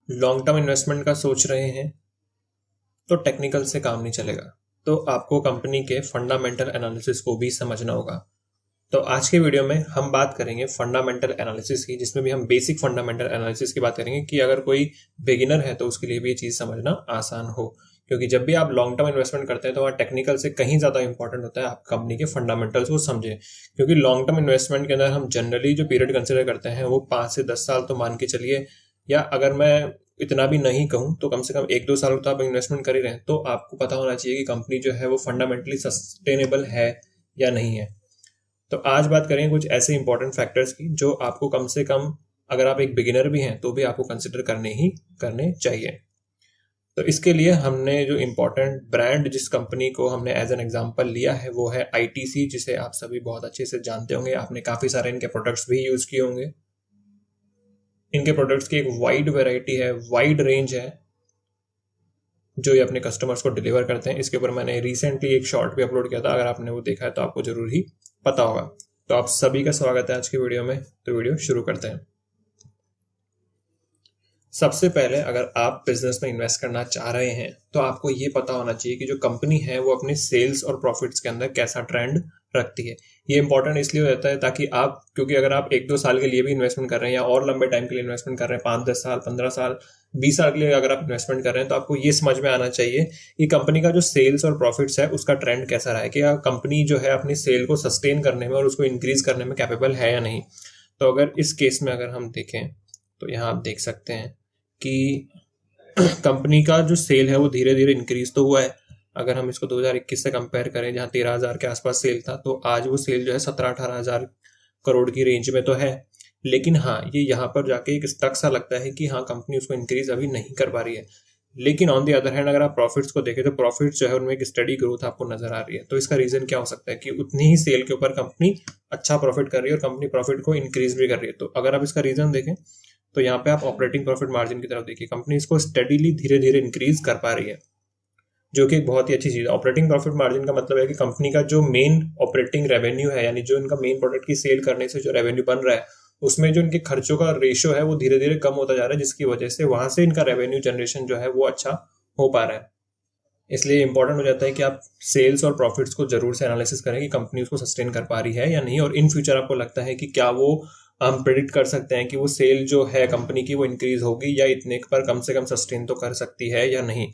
Long term investment का सोच रहे हैं तो टेक्निकल से काम नहीं चलेगा, तो आपको कंपनी के फंडामेंटल एनालिसिस को भी समझना होगा। तो आज के वीडियो में हम बात करेंगे फंडामेंटल एनालिसिस की, जिसमें भी हम बेसिक फंडामेंटल एनालिसिस की बात करेंगे कि अगर कोई बिगिनर है तो उसके लिए भी ये चीज़ समझना आसान हो। क्योंकि जब भी आप लॉन्ग टर्म इन्वेस्टमेंट करते हैं तो वहाँ टेक्निकल से कहीं ज़्यादा इंपॉर्टेंट होता है आप कंपनी के फंडामेंटल्स को समझें। क्योंकि लॉन्ग टर्म इन्वेस्टमेंट के अंदर हम जनरली जो पीरियड कंसिडर करते हैं वो 5 से 10 साल तो मान के चलिए, या अगर मैं इतना भी नहीं कहूँ तो कम से कम 1-2 साल तो आप इन्वेस्टमेंट कर ही रहे हैं, तो आपको पता होना चाहिए कि कंपनी जो है वो फंडामेंटली सस्टेनेबल है या नहीं है। तो आज बात करेंगे कुछ ऐसे इंपॉर्टेंट फैक्टर्स की जो आपको कम से कम, अगर आप एक बिगिनर भी हैं तो भी आपको कंसिडर करने चाहिए। तो इसके लिए हमने जो इम्पोर्टेंट ब्रांड जिस कंपनी को हमने एज एन एग्जांपल लिया है वो है आईटीसी, जिसे आप सभी बहुत अच्छे से जानते होंगे। आपने काफ़ी सारे इनके प्रोडक्ट्स भी यूज़ किए होंगे। इनके प्रोडक्ट्स की एक वाइड वैरायटी है, वाइड रेंज है जो ये अपने कस्टमर्स को डिलीवर करते हैं। इसके ऊपर मैंने रिसेंटली एक शॉर्ट भी अपलोड किया था, अगर आपने वो देखा है तो आपको जरूर ही पता होगा। तो आप सभी का स्वागत है आज की वीडियो में। तो वीडियो शुरू करते हैं। सबसे पहले अगर आप बिजनेस में इन्वेस्ट करना चाह रहे हैं तो आपको ये पता होना चाहिए कि जो कंपनी है वो अपने सेल्स और प्रॉफिट्स के अंदर कैसा ट्रेंड रखती है। ये इंपॉर्टेंट इसलिए हो जाता है ताकि आप, क्योंकि अगर आप 1-2 साल के लिए भी इन्वेस्टमेंट कर रहे हैं या और लंबे टाइम के लिए इन्वेस्टमेंट कर रहे हैं, 5-10 साल, 15 साल, 20 साल के लिए अगर आप इन्वेस्टमेंट कर रहे हैं, तो आपको ये समझ में आना चाहिए कि कंपनी का जो सेल्स और प्रॉफिट्स है उसका ट्रेंड कैसा रहा है, कि कंपनी जो है अपनी सेल को सस्टेन करने में और उसको इंक्रीज करने में कैपेबल है या नहीं। तो अगर इस केस में अगर हम देखें तो यहाँ आप देख सकते हैं कि कंपनी का जो सेल है वो धीरे धीरे इंक्रीज तो हुआ है। अगर हम इसको 2021 से कंपेयर करें जहाँ 13,000 के आसपास सेल था, तो आज वो सेल जो है 17-18,000 करोड़ की रेंज में तो है। लेकिन हाँ, ये यहाँ पर जाके एक स्टक सा लगता है कि हाँ, कंपनी उसको इंक्रीज अभी नहीं कर पा रही है। लेकिन ऑन दी अदर हैंड अगर आप प्रॉफिट्स को देखें तो प्रॉफिट्स जो है उनमें एक स्टडी ग्रोथ आपको नजर आ रही है। तो इसका रीजन क्या हो सकता है कि उतनी ही सेल के ऊपर कंपनी अच्छा प्रॉफिट कर रही है और कंपनी प्रॉफिट को इंक्रीज भी कर रही है। तो अगर आप इसका रीजन देखें तो यहाँ पे आप ऑपरेटिंग प्रॉफिट मार्जिन की तरफ देखिए, कंपनी इसको स्टडीली धीरे धीरे इंक्रीज कर पा रही है, जो कि एक बहुत ही अच्छी चीज है। ऑपरेटिंग प्रॉफिट मार्जिन का मतलब है कि कंपनी का जो मेन ऑपरेटिंग रेवेन्यू है, यानी जो इनका मेन प्रोडक्ट की सेल करने से जो रेवेन्यू बन रहा है, उसमें जो इनके खर्चों का रेशियो है वो धीरे धीरे कम होता जा रहा है, जिसकी वजह से वहां से इनका रेवेन्यू जनरेशन जो है वो अच्छा हो पा रहा है। इसलिए इंपॉर्टेंट हो जाता है कि आप सेल्स और प्रॉफिट्स को जरूर से एनालिसिस करें कि कंपनी उसको सस्टेन कर पा रही है या नहीं, और इन फ्यूचर आपको लगता है कि क्या वो, हम प्रिडिक्ट कर सकते हैं कि वो सेल जो है कंपनी की वो इंक्रीज होगी या इतने पर कम से कम सस्टेन तो कर सकती है या नहीं।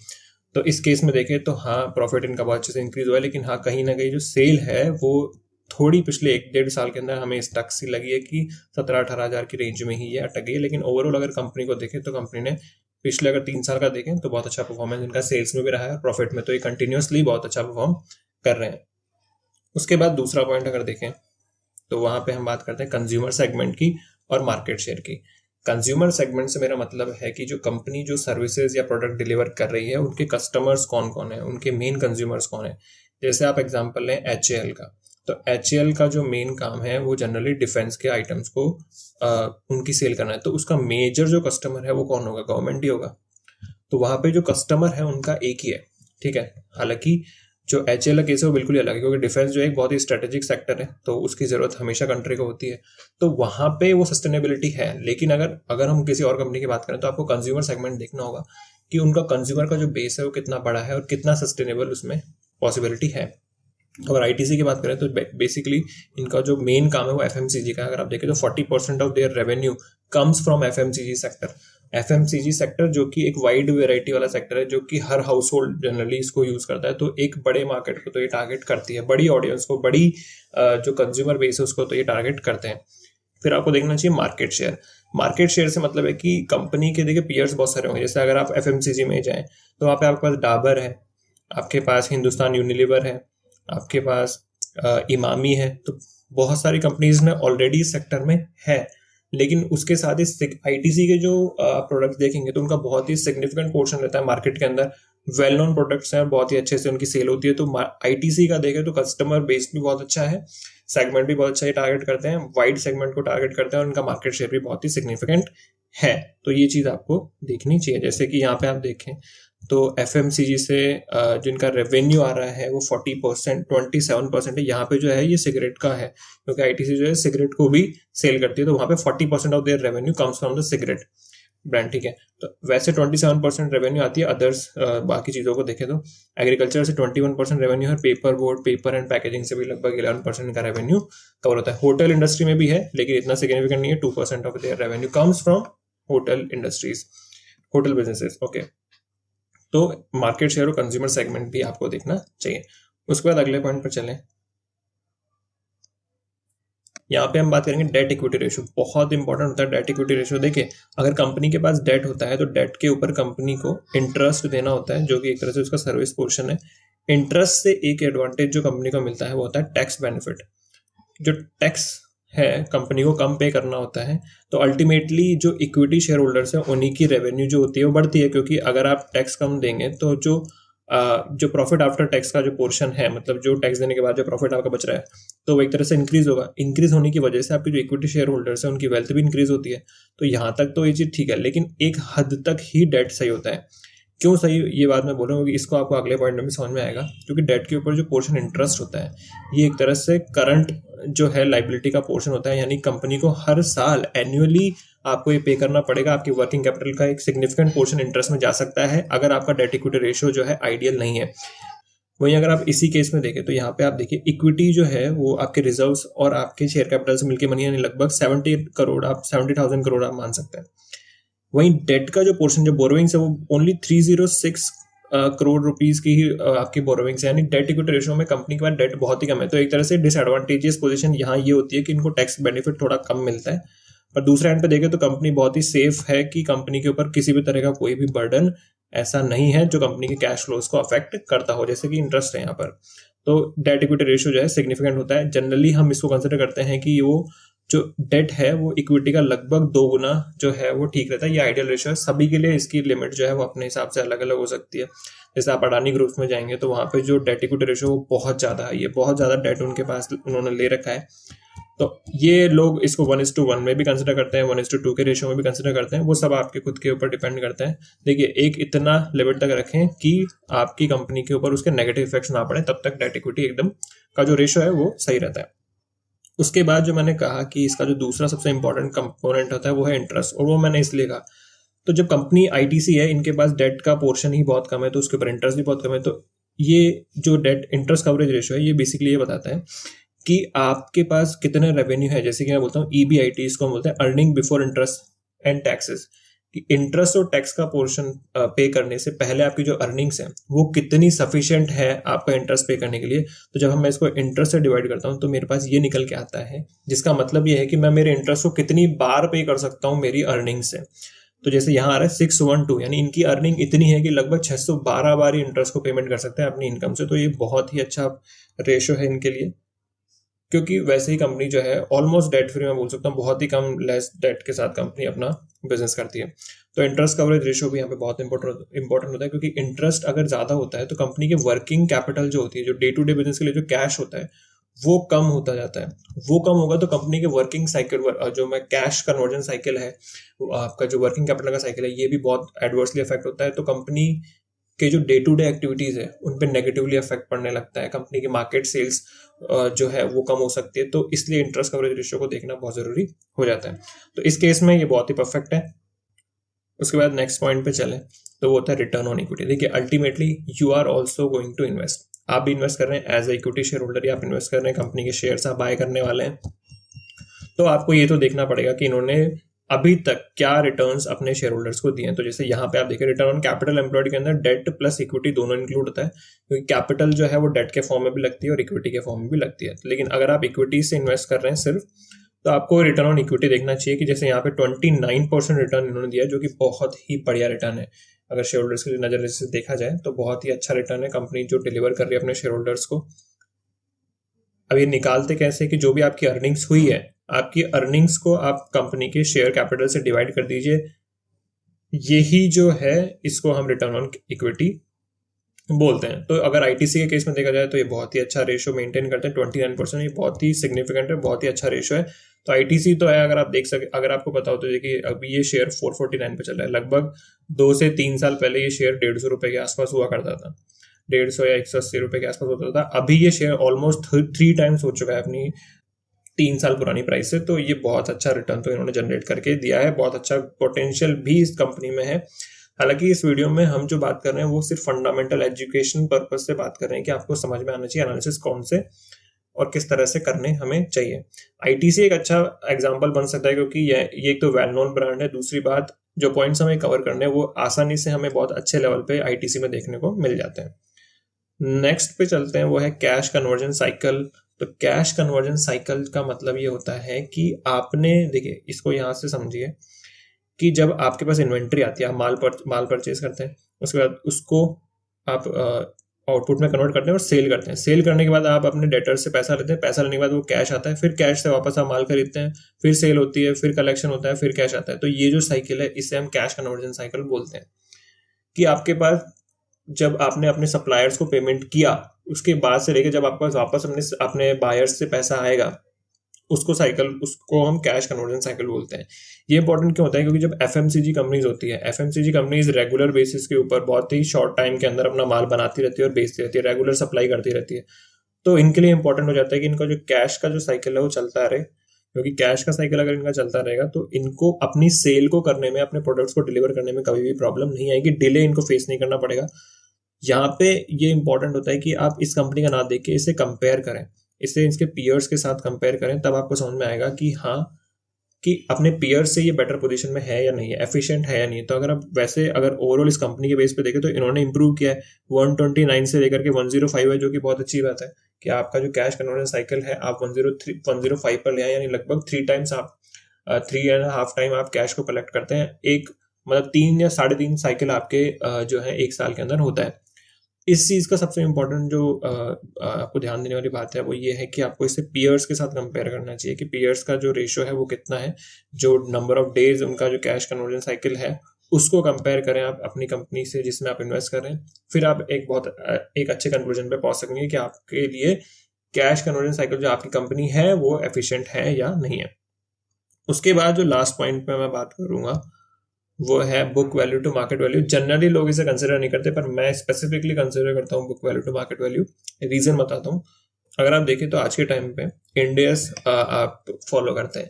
तो इस केस में देखें तो हाँ, प्रॉफिट इनका बहुत अच्छे से इंक्रीज हुआ है, लेकिन हाँ, कहीं ना कहीं जो सेल है वो थोड़ी पिछले 1-1.5 साल के अंदर हमें स्टक सी लगी है कि 17-18,000 की रेंज में ही ये अटक गई है। लेकिन ओवरऑल अगर कंपनी को देखें तो कंपनी ने पिछले अगर 3 साल का देखें तो बहुत अच्छा परफॉर्मेंस इनका सेल्स में भी रहा है, प्रॉफिट में तो ये कंटिन्यूसली बहुत अच्छा परफॉर्म कर रहे हैं। उसके बाद दूसरा पॉइंट अगर देखें तो वहां पे हम बात करते हैं कंज्यूमर सेगमेंट की और मार्केट शेयर की। कंज्यूमर सेगमेंट से मेरा मतलब है कि जो कंपनी जो सर्विसेज या प्रोडक्ट डिलीवर कर रही है उनके कस्टमर्स कौन कौन है, उनके मेन कंज्यूमर्स कौन है। जैसे आप एग्जांपल लें HAL का, तो HAL का जो मेन काम है वो जनरली डिफेंस के आइटम्स को उनकी सेल करना है। तो उसका मेजर जो कस्टमर है वो कौन होगा, गवर्नमेंट ही होगा। तो वहां पे जो कस्टमर है उनका एक ही है, ठीक है। हालांकि जो HAL का केस है वो बिल्कुल ही अलग है, क्योंकि डिफेंस जो एक बहुत ही स्ट्रेटेजिक सेक्टर है तो उसकी जरूरत हमेशा कंट्री को होती है, तो वहां पे वो सस्टेनेबिलिटी है। लेकिन अगर हम किसी और कंपनी की बात करें तो आपको कंज्यूमर सेगमेंट देखना होगा कि उनका कंज्यूमर का जो बेस है वो कितना बड़ा है और कितना सस्टेनेबल उसमें पॉसिबिलिटी है। अगर आईटीसी की बात करें तो बेसिकली इनका जो मेन काम है वो एफएमसीजी का है। अगर आप देखें तो 40% of their revenue comes from FMCG sector. FMCG sector जो कि एक वाइड वेराइटी वाला सेक्टर है, जो कि हर हाउस होल्ड जनरली इसको यूज करता है। तो एक बड़े मार्केट को तो ये टारगेट करती है, बड़ी ऑडियंस को, बड़ी जो कंज्यूमर बेस है उसको तो ये टारगेट करते हैं। फिर आपको देखना चाहिए मार्केट शेयर। मार्केट शेयर से मतलब है कि कंपनी के देखिए पीयर्स बहुत सारे होंगे। जैसे अगर आप एफएमसीजी में जाएं तो वहाँ पे आपके पास डाबर है, आपके पास हिंदुस्तान यूनिलीवर है, आपके पास इमामी है। तो बहुत सारी कंपनीज में ऑलरेडी इस सेक्टर में है। लेकिन उसके साथ ही आईटीसी के जो प्रोडक्ट्स देखेंगे तो उनका बहुत ही सिग्निफिकेंट पोर्शन रहता है मार्केट के अंदर। वेल नोन प्रोडक्ट्स हैं और बहुत ही अच्छे से उनकी सेल होती है। तो आईटीसी का देखें तो कस्टमर बेस भी बहुत अच्छा है, सेगमेंट भी बहुत अच्छा ही टारगेट करते हैं, वाइड सेगमेंट को टारगेट करते हैं और उनका मार्केट शेयर भी बहुत ही सिग्निफिकेंट है। तो ये चीज आपको देखनी चाहिए। जैसे कि यहाँ पे आप देखें तो एफएमसीजी से जिनका रेवेन्यू आ रहा है वो 40%, 27% है। यहाँ पे जो है ये सिगरेट का है, क्योंकि आईटीसी जो है सिगरेट को भी सेल करती है। तो वहां पे 40% of their revenue comes from the cigarette. Brand, ठीक है। तो वैसे 27% रेवेन्यू आती है अदर्स, बाकी चीज़ों को देखें तो एग्रीकल्चर से 21% रेवेन्यू है, paper board, paper and packaging से भी लगभग 11% का रेवेन्यू कवर होता है। होटल इंडस्ट्री में भी है लेकिन इतना सिग्निफिकेंट नहीं है, 2% of their revenue comes from hotel industries, hotel businesses, okay. तो मार्केट शेयर और कंज्यूमर सेगमेंट भी आपको देखना चाहिए। उसके बाद अगले पॉइंट पर चलें। यहाँ पे हम बात करेंगे डेट इक्विटी रेशियो, बहुत इंपॉर्टेंट होता है डेट इक्विटी रेशियो। देखिए, अगर कंपनी के पास डेट होता है तो डेट के ऊपर कंपनी को इंटरेस्ट देना होता है, जो कि एक तरह से उसका सर्विस पोर्शन है। इंटरेस्ट से एक एडवांटेज जो कंपनी को मिलता है वो होता है टैक्स बेनिफिट। जो टैक्स है कंपनी को कम पे करना होता है, तो अल्टीमेटली जो इक्विटी शेयर होल्डर्स है उन्हीं की रेवेन्यू जो होती है वो बढ़ती है, क्योंकि अगर आप टैक्स कम देंगे तो जो प्रॉफिट आफ्टर टैक्स का जो पोर्शन है, मतलब जो टैक्स देने के बाद जो प्रॉफिट आपका बच रहा है, तो वो एक तरह से इंक्रीज होगा। इंक्रीज होने की वजह से आपकी जो इक्विटी शेयर होल्डर्स है उनकी वेल्थ भी इंक्रीज होती है। तो यहाँ तक तो ये चीज़ ठीक है, लेकिन एक हद तक ही डेट सही होता है। क्यों सही, ये बात मैं बोल रहा हूँ कि इसको आपको अगले पॉइंट में भी समझ में आएगा। क्योंकि डेट के ऊपर जो पोर्शन इंटरेस्ट होता है ये एक तरह से करंट जो है लाइबिलिटी का पोर्शन होता है, यानी कंपनी को हर साल एनुअली आपको ये पे करना पड़ेगा। आपकी वर्किंग कैपिटल का एक सिग्निफिकेंट पोर्शन इंटरेस्ट में जा सकता है अगर आपका डेट इक्विटी रेशियो जो है आइडियल नहीं है। वहीं अगर आप इसी केस में देखें तो यहाँ पे आप देखिए इक्विटी जो है वो आपके रिजर्व्स और आपके शेयर कैपिटल से मिलकर बनी है, लगभग 70 करोड़, आप 70,000 करोड़ आप मान सकते हैं। वहीं डेट का जो पोर्शन, जो बोरोविंग्स है, वो ओनली 306 करोड़ रुपीस की ही आपकी बोरोविंग्स है, यानी डेट इक्विटी रेशियो में कंपनी के पास डेट बहुत ही कम है। तो एक तरह से डिसएडवांटेजियस पोजीशन यहाँ ये होती है कि इनको टैक्स बेनिफिट थोड़ा कम मिलता है। पर दूसरे एंड पे देखें तो कंपनी बहुत ही सेफ है कि कंपनी के ऊपर किसी भी तरह का कोई भी बर्डन ऐसा नहीं है जो कंपनी के कैश फ्लोज को अफेक्ट करता हो, जैसे कि इंटरेस्ट है यहाँ पर। तो डेट इक्विटी रेशियो जो है सिग्निफिकेंट होता है। जनरली हम इसको कंसिडर करते हैं कि वो जो डेट है वो इक्विटी का लगभग 2 गुना जो है वो ठीक रहता है। ये आइडियल रेशियो है सभी के लिए। इसकी लिमिट जो है वो अपने हिसाब से अलग अलग हो सकती है। जैसे आप अडानी ग्रुप्स में जाएंगे तो वहां पे जो डेट इक्विटी रेशियो वो बहुत ज्यादा है, ये बहुत ज्यादा डेट उनके पास उन्होंने ले रखा है। तो ये लोग इसको 1:1 में भी कंसिडर करते हैं, 1:2 के रेशियो में भी कंसिडर करते हैं। वो सब आपके खुद के ऊपर डिपेंड करता है। देखिए, एक इतना लिमिट तक रखें कि आपकी कंपनी के ऊपर उसके नेगेटिव इफेक्ट्स ना पड़े, तब तक डेट इक्विटी एकदम का जो रेशियो है वो सही रहता है। उसके बाद जो मैंने कहा कि इसका जो दूसरा सबसे इंपॉर्टेंट कंपोनेंट होता है वो है इंटरेस्ट, और वो मैंने इसलिए कहा, तो जब कंपनी आईटीसी है, इनके पास डेट का पोर्शन ही बहुत कम है तो उसके ऊपर इंटरेस्ट भी बहुत कम है। तो ये जो डेट इंटरेस्ट कवरेज रेशियो है ये बेसिकली ये बताता है कि आपके पास कितने रेवेन्यू है। जैसे कि मैं बोलता हूँ ईबीआईटी, इसको हम बोलते हैं earning before interest and taxes, कि इंटरेस्ट और टैक्स का पोर्शन पे करने से पहले आपकी जो अर्निंग्स है वो कितनी सफिशिएंट है आपका इंटरेस्ट पे करने के लिए। तो जब मैं इसको इंटरेस्ट से डिवाइड करता हूँ तो मेरे पास ये निकल के आता है, जिसका मतलब ये है कि मैं मेरे इंटरेस्ट को कितनी बार पे कर सकता हूँ मेरी अर्निंग से। तो जैसे यहाँ आ रहा है 612, यानी इनकी अर्निंग इतनी है कि लगभग 612 बार ही इंटरेस्ट को पेमेंट कर सकते हैं अपनी इनकम से। तो ये बहुत ही अच्छा रेशियो है इनके लिए, क्योंकि वैसे ही कंपनी जो है ऑलमोस्ट डेट फ्री, मैं बोल सकता हूँ बहुत ही कम लेस डेट के साथ कंपनी अपना बिजनेस करती है। तो इंटरेस्ट कवरेज रेशियो भी यहाँ पे बहुत इंपॉर्टेंट होता है, क्योंकि इंटरेस्ट अगर ज्यादा होता है तो कंपनी की वर्किंग कैपिटल जो होती है, जो डे टू डे बिजनेस के लिए जो कैश होता है वो कम होता जाता है। वो कम होगा तो कंपनी के वर्किंग साइकिल, जो मैं कैश कन्वर्जन साइकिल है, आपका जो वर्किंग कैपिटल का साइकिल है, ये भी बहुत एडवर्सली अफेक्ट होता है। तो कंपनी के जो डे टू डे एक्टिविटीज है उन पे नेगेटिवली अफेक्ट पड़ने लगता है। कंपनी की मार्केट सेल्स जो है वो कम हो सकती है। तो इसलिए इंटरेस्ट कवरेज रेशियो को देखना बहुत जरूरी हो जाता है। तो इस केस में ये बहुत ही परफेक्ट है। उसके बाद नेक्स्ट पॉइंट पे चले तो वो होता है रिटर्न ऑन इक्विटी। देखिए, ultimately you are also going to invest, आप भी इन्वेस्ट कर रहे हैं as a equity share, या आप इन्वेस्ट कर रहे हैं कंपनी के शेयर्स आप बाय करने वाले हैं। तो आपको ये तो देखना पड़ेगा कि इन्होंने अभी तक क्या रिटर्न्स अपने शेयर होल्डर्स को दिए हैं। तो जैसे यहाँ पे आप देखिए, रिटर्न ऑन कैपिटल एम्प्लॉयड के अंदर डेट प्लस इक्विटी दोनों इंक्लूड होता है, क्योंकि कैपिटल जो है वो डेट के फॉर्म में भी लगती है और इक्विटी के फॉर्म में भी लगती है। लेकिन अगर आप इक्विटी से इन्वेस्ट कर रहे हैं सिर्फ, तो आपको रिटर्न ऑन इक्विटी देखना चाहिए कि जैसे यहाँ पे 29% रिटर्न इन्होंने दिया, जो कि बहुत ही बढ़िया रिटर्न है। अगर शेयर होल्डर्स की नजर से देखा जाए तो बहुत ही अच्छा रिटर्न है कंपनी जो डिलीवर कर रही है अपने शेयर होल्डर्स को। अब ये निकालते कैसे कि जो भी आपकी अर्निंग्स हुई है, आपकी अर्निंग्स को आप कंपनी के शेयर कैपिटल से डिवाइड कर दीजिए। यही जो है इसको हम रिटर्न ऑन इक्विटी बोलते हैं। तो अगर आईटीसी के केस में देखा जाए तो ये बहुत ही अच्छा रेशियो मेंटेन करते हैं, 29%। ये बहुत ही सिग्निफिकेंट है, बहुत ही अच्छा रेशियो है। तो आईटीसी तो है, अगर आप देख सके, अगर आपको पता हो तो देखिए अभी ये शेयर 449 पे चल रहा है। लगभग 2 से 3 साल पहले ये शेयर 150 रुपए के आसपास हुआ करता था, 150 या 180 रुपए के आसपास होता था। अभी ये शेयर ऑलमोस्ट 3 टाइम्स हो चुका है अपनी 3 साल पुरानी प्राइस है, तो ये बहुत अच्छा रिटर्न तो इन्होंने जनरेट करके दिया है, बहुत अच्छा पोटेंशियल भी इस कंपनी में है। हालांकि इस वीडियो में हम जो बात कर रहे हैं वो सिर्फ फंडामेंटल एजुकेशन पर्पज से बात कर रहे हैं कि आपको समझ में आना चाहिए एनालिसिस कौन से और किस तरह से करने हमें चाहिए। आईटीसी एक अच्छा एग्जांपल बन सकता है, क्योंकि ये एक तो वेल नोन ब्रांड है, दूसरी बात जो पॉइंट्स हमें कवर करने हैं वो आसानी से हमें बहुत अच्छे लेवल पे आईटीसी में देखने को मिल जाते हैं। नेक्स्ट पे चलते हैं, वो है कैश कन्वर्जन साइकिल। तो कैश कन्वर्जन साइकिल का मतलब ये होता है कि आपने, देखिए इसको यहाँ से समझिए कि जब आपके पास इन्वेंट्री आती है, आप माल परचेज करते हैं, उसके बाद उसको आप आउटपुट में कन्वर्ट करते हैं और सेल करते हैं। सेल करने के बाद आप अपने डेटर से पैसा लेते हैं, पैसा लेने के बाद वो कैश आता है, फिर कैश से वापस आप माल खरीदते हैं, फिर सेल होती है, फिर कलेक्शन होता है, फिर कैश आता है। तो ये जो साइकिल है इसे हम कैश कन्वर्जन साइकिल बोलते हैं। कि आपके पास जब आपने अपने सप्लायर्स को पेमेंट किया, उसके बाद से लेकर जब आपके पास वापस अपने बायर्स से पैसा आएगा, उसको हम कैश कन्वर्जन साइकिल बोलते हैं। ये इंपॉर्टेंट क्यों होता है? क्योंकि जब एफएमसीजी कंपनीज होती है, एफएमसीजी कंपनीज रेगुलर बेसिस के ऊपर बहुत ही शॉर्ट टाइम के अंदर अपना माल बनाती रहती है और बेचती रहती है, रेगुलर सप्लाई करती रहती है। तो इनके लिए इंपॉर्टेंट हो जाता है कि इनका जो कैश का जो साइकिल है वो चलता रहे, क्योंकि कैश का साइकिल अगर इनका चलता रहेगा तो इनको अपनी सेल को करने में, अपने प्रोडक्ट्स को डिलीवर करने में कभी भी प्रॉब्लम नहीं आएगी, डिले इनको फेस नहीं करना पड़ेगा। यहाँ पे ये इंपॉर्टेंट होता है कि आप इस कंपनी का ना देख के इसे कंपेयर करें, इसे इसके पीयर्स के साथ कंपेयर करें, तब आपको समझ में आएगा कि हाँ, कि अपने पीयर्स से ये बेटर पोजीशन में है या नहीं है, एफिशिएंट है या नहीं। तो अगर ओवरऑल इस कंपनी के बेस पे देखें तो इन्होंने इंप्रूव किया है, 129 से लेकर के 105 है, जो कि बहुत अच्छी बात है कि आपका जो कैश कन्वर्जन साइकिल है आप 105 पर ले आए, यानी लगभग 3 टाइम्स आप 3.5 टाइम आप कैश को कलेक्ट करते हैं। एक मतलब 3 या 3.5 साइकिल आपके जो है 1 साल के अंदर होता है। इस चीज का सबसे इम्पोर्टेंट जो आपको ध्यान देने वाली बात है वो ये है कि आपको इसे पीयर्स के साथ कंपेयर करना चाहिए कि पीयर्स का जो रेशियो है वो कितना है, जो नंबर ऑफ डेज उनका जो कैश कन्वर्जन साइकिल है उसको कंपेयर करें आप अपनी कंपनी से जिसमें आप इन्वेस्ट कर रहे हैं। फिर आप एक अच्छे कंक्लूजन पे पहुंच सकेंगे कि आपके लिए कैश कन्वर्जन साइकिल जो आपकी कंपनी है वो एफिशिएंट है या नहीं है। उसके बाद जो लास्ट पॉइंट पे मैं बात करूंगा वो है book value to market value. Generally लोग इसे कंसिडर नहीं करते, पर मैं स्पेसिफिकली कंसिडर करता हूँ book value to market value. Reason बताता हूँ। अगर आप देखें तो आज के टाइम पे इंडेस आप फॉलो करते हैं,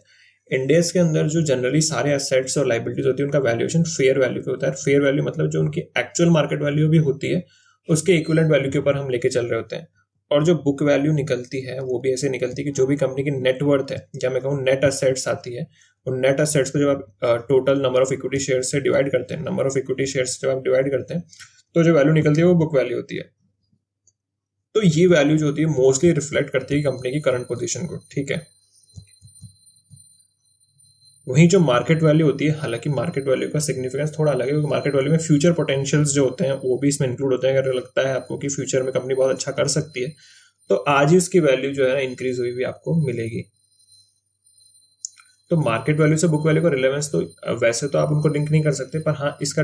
इंडेस के अंदर जो जनरली सारे एसेट्स और लाइबिलिटीज होती है उनका वैल्यूएशन फेयर वैल्यू पे होता है। फेयर वैल्यू मतलब जो उनकी एक्चुअल मार्केट वैल्यू भी होती है उसके इक्विवेलेंट वैल्यू के ऊपर हम लेके चल रहे होते हैं। और जो बुक वैल्यू निकलती है वो भी ऐसे निकलती है कि जो भी कंपनी की नेटवर्थ है, या मैं कहूँ नेट असेट्स आती है, उन नेट असेट्स को जब आप total number of equity share से डिवाइड करते हैं, नंबर ऑफ इक्विटी शेयर्स जब आप डिवाइड करते हैं तो जो वैल्यू निकलती है वो बुक वैल्यू होती है। तो ये वैल्यू जो होती है मोस्टली रिफ्लेक्ट करती है कंपनी की करंट पोजीशन को, ठीक है। वहीं जो मार्केट वैल्यू होती है, हालांकि मार्केट वैल्यू का सिग्निफिकेंस थोड़ा अलग है, क्योंकि मार्केट वैल्यू में फ्यूचर पोटेंशियल्स जो होते हैं वो भी इसमें इंक्लूड होते हैं। अगर लगता है आपको कि फ्यूचर में कंपनी बहुत अच्छा कर सकती है तो आज ही उसकी वैल्यू जो है ना इंक्रीज हुई हुई आपको मिलेगी। तो मार्केट वैल्यू से बुक वैल्यू का रिलेवेंस तो वैसे तो आप उनको लिंक नहीं कर सकते, पर हाँ इसका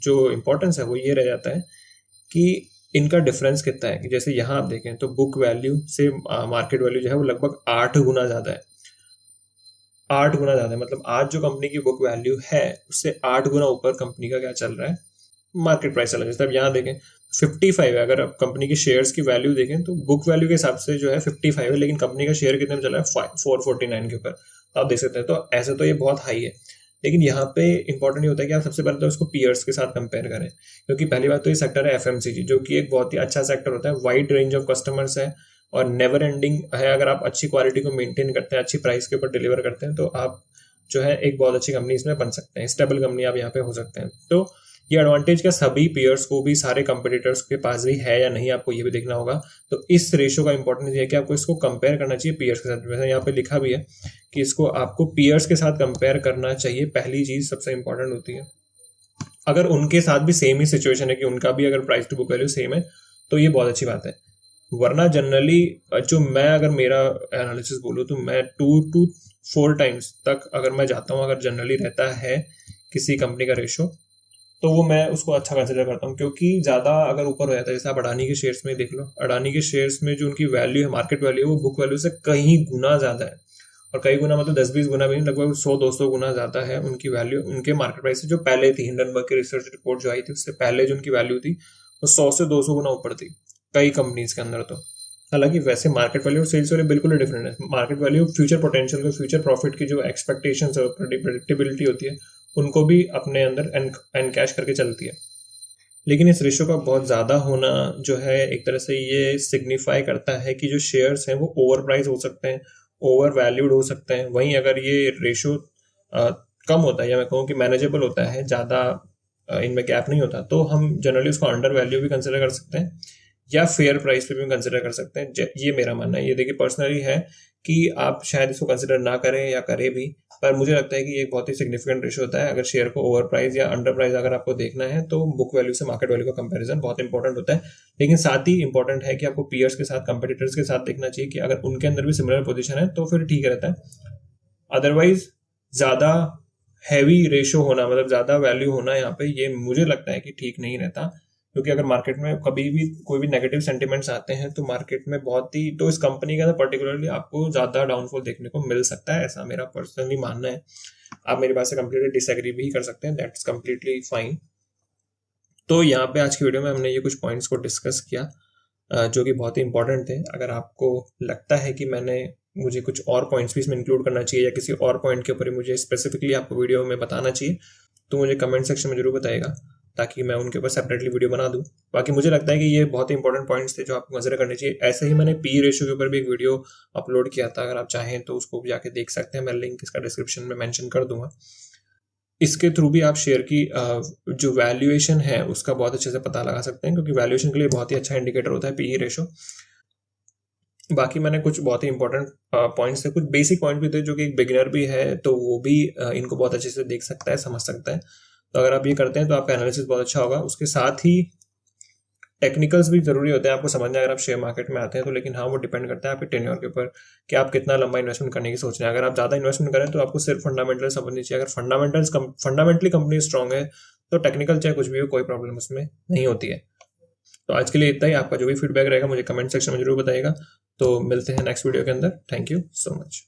जो इंपॉर्टेंस है वो ये रह जाता है कि इनका डिफरेंस कितना है। कि जैसे यहाँ आप देखें तो बुक वैल्यू से मार्केट वैल्यू जो है वो लगभग 8 गुना ज्यादा है। 8 गुना ज्यादा है, मतलब आज जो कंपनी की बुक वैल्यू है उससे 8 गुना ऊपर कंपनी का क्या चल रहा है, मार्केट प्राइस चल रहा है। जैसे अब यहाँ देखें 55 है, अगर आप कंपनी के शेयर्स की वैल्यू देखें तो बुक वैल्यू के हिसाब से जो है 55 है, लेकिन कंपनी का शेयर कितने में चल रहा है 449 के ऊपर, तो आप देख सकते हैं। तो ऐसे तो ये बहुत हाई है, लेकिन यहाँ पे इंपॉर्टेंट ये होता है कि आप सबसे पहले तो उसको पीयर्स के साथ कंपेयर करें, क्योंकि पहली बात तो ये सेक्टर है एफएमसीजी, जो कि एक बहुत ही अच्छा सेक्टर होता है, वाइड रेंज ऑफ कस्टमर्स है और नेवर एंडिंग है। अगर आप अच्छी क्वालिटी को मेंटेन करते हैं, अच्छी प्राइस के ऊपर डिलीवर करते हैं, तो आप जो है एक बहुत अच्छी कंपनी इसमें बन सकते हैं, स्टेबल कंपनी आप यहाँ पे हो सकते हैं। तो ये एडवांटेज का सभी पीयर्स को भी, सारे कंपटीटर्स के पास भी है या नहीं, आपको ये भी देखना होगा। तो इस रेशो का इंपॉर्टेंस ये है कि आपको इसको कंपेयर करना चाहिए पीयर्स के साथ। वैसे यहाँ पे लिखा भी है कि इसको आपको पीयर्स के साथ कंपेयर करना चाहिए, पहली चीज सबसे इंपॉर्टेंट होती है। अगर उनके साथ भी सेम ही सिचुएशन है कि उनका भी अगर price to book value same है तो ये बहुत अच्छी बात है। वरना जनरली जो मैं अगर मेरा एनालिसिस बोलूँ तो मैं 2 to 4 टाइम्स तक अगर मैं जाता हूँ, अगर जनरली रहता है किसी कंपनी का रेशो, तो वो मैं उसको अच्छा कंसिडर करता हूँ। क्योंकि ज़्यादा अगर ऊपर हो जाता है, जैसे आप अडानी के शेयर्स में देख लो, अडानी के शेयर्स में जो उनकी वैल्यू है, मार्केट वैल्यू है, वो बुक वैल्यू से कहीं गुना ज़्यादा है। और कई गुना मतलब 10-20 गुना भी नहीं, लगभग 100-200 गुना ज़्यादा है उनकी वैल्यू उनके मार्केट प्राइस से जो पहले थी। हिंडनबर्ग की रिसर्च रिपोर्ट जो आई थी उससे पहले जो उनकी वैल्यू थी वो 100 से 200 गुना ऊपर थी कई कंपनीज के अंदर। तो हालांकि वैसे मार्केट वैल्यू और सेल्स वैल्यू बिल्कुल डिफरेंट है। मार्केट वैल्यू फ्यूचर पोटेंशियल को, फ्यूचर प्रॉफिट की जो एक्सपेक्टेशंस और प्रेडिक्टेबिलिटी होती है उनको भी अपने अंदर एनकैश करके चलती है। लेकिन इस रेशो का बहुत ज़्यादा होना जो है एक तरह से ये सिग्निफाई करता है कि जो शेयर्स हैं वो ओवर प्राइस हो सकते हैं, ओवर वैल्यूड हो सकते हैं। वहीं अगर ये रेशो कम होता है या मैं कहूँ कि मैनेजेबल होता है, ज़्यादा इनमें गैप नहीं होता, तो हम जनरली उसको अंडर वैल्यू भी कंसिडर कर सकते हैं या फेयर प्राइस पे भी कंसिडर कर सकते हैं। ये मेरा मानना है। ये देखिए पर्सनली है कि आप शायद इसको कंसिडर ना करें या करें भी, पर मुझे लगता है कि ये एक बहुत ही सिग्निफिकेंट रेशो होता है। अगर शेयर को ओवर प्राइस या अंडर प्राइस अगर आपको देखना है तो बुक वैल्यू से मार्केट वैल्यू का कंपैरिजन बहुत इंपॉर्टेंट होता है। लेकिन साथ ही इंपॉर्टेंट है कि आपको पीयर्स के साथ, कंपेटिटर्स के साथ देखना चाहिए कि अगर उनके अंदर भी सिमिलर पोजीशन है तो फिर ठीक रहता है। अदरवाइज ज़्यादा हैवी रेशो होना, मतलब ज़्यादा वैल्यू होना यहाँ पे, ये मुझे लगता है कि ठीक नहीं रहता। क्योंकि अगर मार्केट में कभी भी कोई भी नेगेटिव सेंटिमेंट्स आते हैं तो मार्केट में बहुत ही, तो इस कंपनी के अंदर पर्टिकुलरली आपको ज़्यादा डाउनफॉल देखने को मिल सकता है, ऐसा मेरा पर्सनली मानना है। आप मेरी बात से कंप्लीटली डिसएग्री भी कर सकते हैं, दैट्स कंप्लीटली फाइन। तो यहाँ पे आज की वीडियो में हमने ये कुछ पॉइंट्स को डिस्कस किया जो कि बहुत ही इंपॉर्टेंट थे। अगर आपको लगता है कि मुझे कुछ और पॉइंट्स भी इसमें इंक्लूड करना चाहिए या किसी और पॉइंट के ऊपर मुझे स्पेसिफिकली आपको वीडियो में बताना चाहिए, तो मुझे कमेंट सेक्शन में जरूर बताइएगा ताकि मैं उनके ऊपर सेपरेटली वीडियो बना दूं। बाकी मुझे लगता है कि ये बहुत ही इंपॉर्टेंट पॉइंट्स थे जो आपको कंसिडर करने चाहिए। ऐसे ही मैंने पी रेशियो के ऊपर भी एक वीडियो अपलोड किया था, अगर आप चाहें तो उसको भी जाके देख सकते हैं। मैं लिंक इसका डिस्क्रिप्शन में मेंशन कर दूंगा। इसके थ्रू भी आप शेयर की जो वैल्यूएशन है उसका बहुत अच्छे से पता लगा सकते हैं, क्योंकि वैल्यूएशन के लिए बहुत ही अच्छा इंडिकेटर होता है पीई रेशो। बाकी मैंने कुछ बहुत ही इंपॉर्टेंट पॉइंट्स थे, कुछ बेसिक पॉइंट भी थे जो कि एक बिगिनर भी है तो वो भी इनको बहुत अच्छे से देख सकता है, समझ सकता है। तो अगर आप ये करते हैं तो आपका एनालिसिस बहुत अच्छा होगा। उसके साथ ही टेक्निकल्स भी जरूरी होते हैं आपको समझना अगर आप शेयर मार्केट में आते हैं तो। लेकिन हाँ, वो डिपेंड करता है आपके टेन्योर के ऊपर कि आप कितना लंबा इन्वेस्टमेंट करने की सोच रहे हैं। अगर आप ज़्यादा इन्वेस्टमेंट करें तो आपको सिर्फ फंडामेंटल समझनी चाहिए। अगर फंडामेंटली कंपनी स्ट्रांग है तो टेक्निकल चाहे कुछ भी हो, कोई प्रॉब्लम उसमें नहीं होती है। तो आज के लिए इतना ही। आपका जो भी फीडबैक रहेगा मुझे कमेंट सेक्शन में जरूर बताइएगा। तो मिलते हैं नेक्स्ट वीडियो के अंदर। Thank you so much.